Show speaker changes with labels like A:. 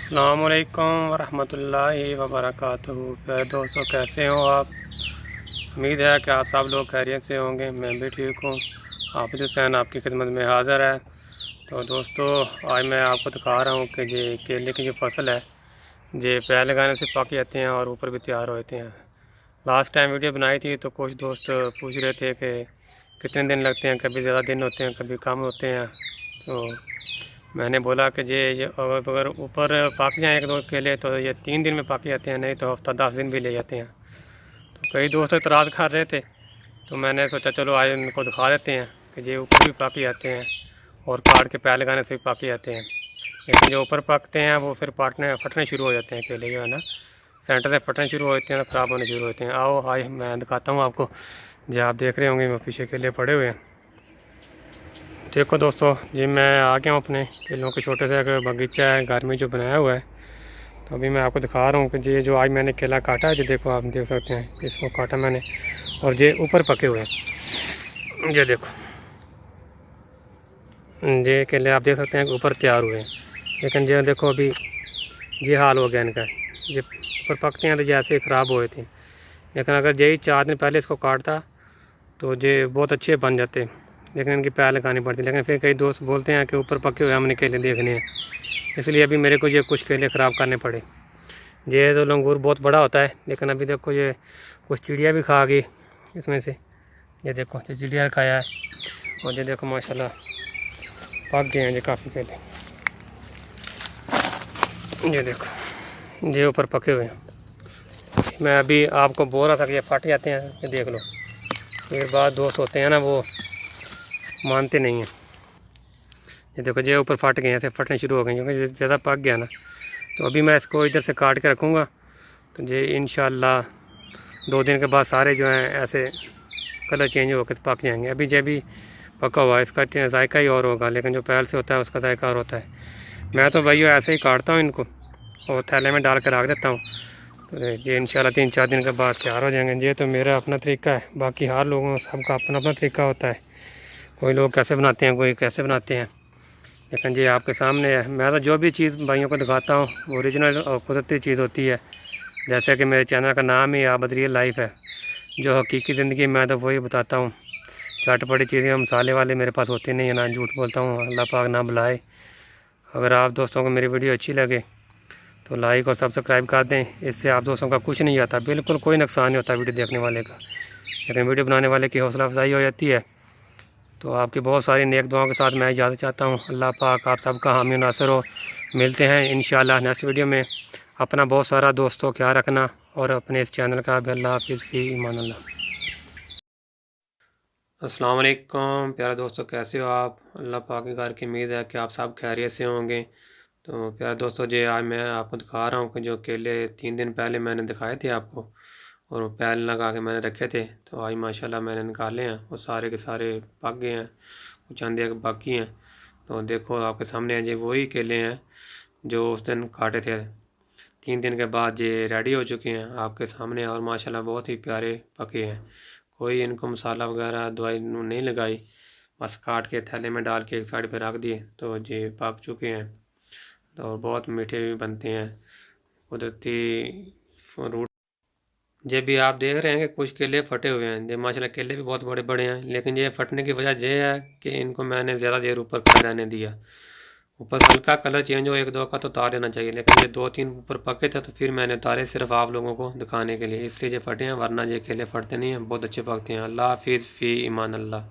A: अस्सलाम वालेकुम वरहमतुल्लाहि वबरकातुहू। प्यारे दोस्तों, कैसे हो आप? उम्मीद है कि आप सब लोग खैरियत से होंगे। मैं भी ठीक हूँ। हाफिज़ हुसैन आपकी खिदमत में हाज़िर है। तो दोस्तों, आज मैं आपको दिखा रहा हूँ कि ये केले की जो फसल है, ये पैर लगाने से पक जाते हैं और ऊपर भी तैयार होते हैं। लास्ट टाइम वीडियो बनाई थी तो कुछ दोस्त पूछ रहे थे कि कितने दिन लगते हैं, कभी ज़्यादा दिन होते हैं, कभी कम होते हैं। तो मैंने बोला कि ये अगर ऊपर पक जाएँ एक दो केले तो ये 3 दिन में पक जाते हैं, नहीं तो हफ्ता 10 दिन भी ले जाते हैं। तो कई दोस्त इतराज़ कर रहे थे, तो मैंने सोचा चलो आज उनको दिखा देते हैं कि ये ऊपर भी पक जाते हैं और काट के पैर लगाने से भी पक जाते हैं। लेकिन जो ऊपर पकते हैं वो फिर फटने शुरू हो जाते हैं केले, जो है ना, सेंटर से फटने शुरू होते हैं तो ख़राब होने शुरू होते हैं। आओ आज मैं दिखाता हूँ आपको। जो आप देख रहे होंगे मैं पीछे केले पड़े हुए हैं। देखो दोस्तों, ये मैं आ गया हूँ अपने केलों के छोटे से एक बगीचा है घर में जो बनाया हुआ है। तो अभी मैं आपको दिखा रहा हूँ कि ये जो आज मैंने केला काटा है, जो देखो आप देख सकते हैं कि इसको काटा मैंने, और ये ऊपर पके हुए हैं। ये देखो, ये केले आप देख सकते हैं कि ऊपर तैयार हुए हैं। लेकिन ये देखो अभी ये हाल हो गया इनका। ये ऊपर पकते हैं तो जैसे ही ख़राब हुए थे। लेकिन अगर यही 4 दिन पहले इसको काटता तो ये बहुत अच्छे बन जाते, लेकिन इनकी पैर लगानी पड़ती। लेकिन फिर कई दोस्त बोलते हैं कि ऊपर पके हुए हमने केले देखने हैं, इसलिए अभी मेरे को ये कुछ केले ख़राब करने पड़े। ये तो लंगूर बहुत बड़ा होता है, लेकिन अभी देखो ये कुछ चिड़िया भी खा गई इसमें से। ये देखो ये चिड़िया खाया है, और ये देखो माशाल्लाह पक गए हैं ये काफ़ी केले। ये देखो ये ऊपर पके हुए हैं। मैं अभी आपको बोल रहा था कि ये फट जाते हैं, ये देख लो। फिर बाद दोस्त होते हैं ना, वो मानते नहीं हैं। ये देखो ये ऊपर फट गए, ऐसे फटने शुरू हो गए क्योंकि ज़्यादा पक गया ना। तो अभी मैं इसको इधर से काट के रखूँगा, तो ये इंशाल्लाह 2 दिन के बाद सारे जो हैं ऐसे कलर चेंज होकर पक जाएंगे। अभी जब भी पका हुआ है इसका जायका ही और होगा, लेकिन जो पहले से होता है उसका जायका और होता है। मैं तो भाई ऐसे ही काटता हूँ इनको और थैले में डाल कर रख देता हूँ, तो ये इंशाल्लाह 3-4 दिन के बाद तैयार हो जाएंगे। ये तो मेरा अपना तरीका है, बाकी हर लोगों सबका अपना अपना तरीका होता है। कोई लोग कैसे बनाते हैं, कोई कैसे बनाते हैं, लेकिन ये आपके सामने है। मैं तो जो भी चीज़ भाइयों को दिखाता हूँ ओरिजिनल और कुदरती चीज़ होती है। जैसे कि मेरे चैनल का नाम ही आबद रियल लाइफ है, जो हकीकी ज़िंदगी मैं तो वही बताता हूँ। चटपटी चीज़ें मसाले वाले मेरे पास होती नहीं है, ना झूठ बोलता हूँ, अल्लाह पाक ना बुलाए। अगर आप दोस्तों को मेरी वीडियो अच्छी लगे तो लाइक और सब्सक्राइब कर दें, इससे आप दोस्तों का कुछ नहीं आता, बिल्कुल कोई नुकसान नहीं होता वीडियो देखने वाले का, लेकिन वीडियो बनाने वाले की हौसला अफजाई हो जाती है। तो आपकी बहुत सारी नेक दुआओं के साथ मैं इजाज़त चाहता हूँ। अल्लाह पाक आप सबका हामी नासिर हो। मिलते हैं इंशाल्लाह नेक्स्ट वीडियो में। अपना बहुत सारा दोस्तों ख्याल रखना और अपने इस चैनल का भी। अल्लाह हाफिज़ फ़ी ईमान अल्लाह। अस्सलाम वालेकुम प्यारे दोस्तों, कैसे हो आप? अल्लाह पाक के घर की उम्मीद है कि आप सब खैरियत से होंगे। तो प्यारे दोस्तों, जो आज मैं आपको दिखा रहा हूँ कि जो केले 3 दिन पहले मैंने दिखाए थे आपको और वो पैर लगा के मैंने रखे थे, तो आज माशाल्लाह मैंने निकाले हैं। वो सारे के सारे पक गए हैं, कुछ आंधे बाकी हैं। तो देखो आपके सामने हैं, ये वही केले हैं जो उस दिन काटे थे। 3 दिन के बाद ये रेडी हो चुके हैं आपके सामने, और माशाल्लाह बहुत ही प्यारे पके हैं। कोई इनको मसाला वगैरह दवाई नहीं लगाई, बस काट के थैले में डाल के एक साइड पे रख दिए, तो ये पक चुके हैं। तो बहुत मीठे भी बनते हैं, कुदरती फ्रूट। ये भी आप देख रहे हैं कि कुछ केले फटे हुए हैं। ये माशाल्लाह केले भी बहुत बड़े बड़े हैं, लेकिन ये फटने की वजह यह है कि इनको मैंने ज़्यादा देर ऊपर खड़े रहने दिया। ऊपर हल्का कलर चेंज हो एक दो का तो उतार लेना चाहिए, लेकिन ये 2-3 ऊपर पके थे तो फिर मैंने उतारे सिर्फ आप लोगों को दिखाने के लिए, इसलिए ये फटे हैं, वरना ये केले फटते नहीं हैं, बहुत अच्छे पकते हैं। अल्लाह हाफिज़ फ़ी ईमान अल्लाह।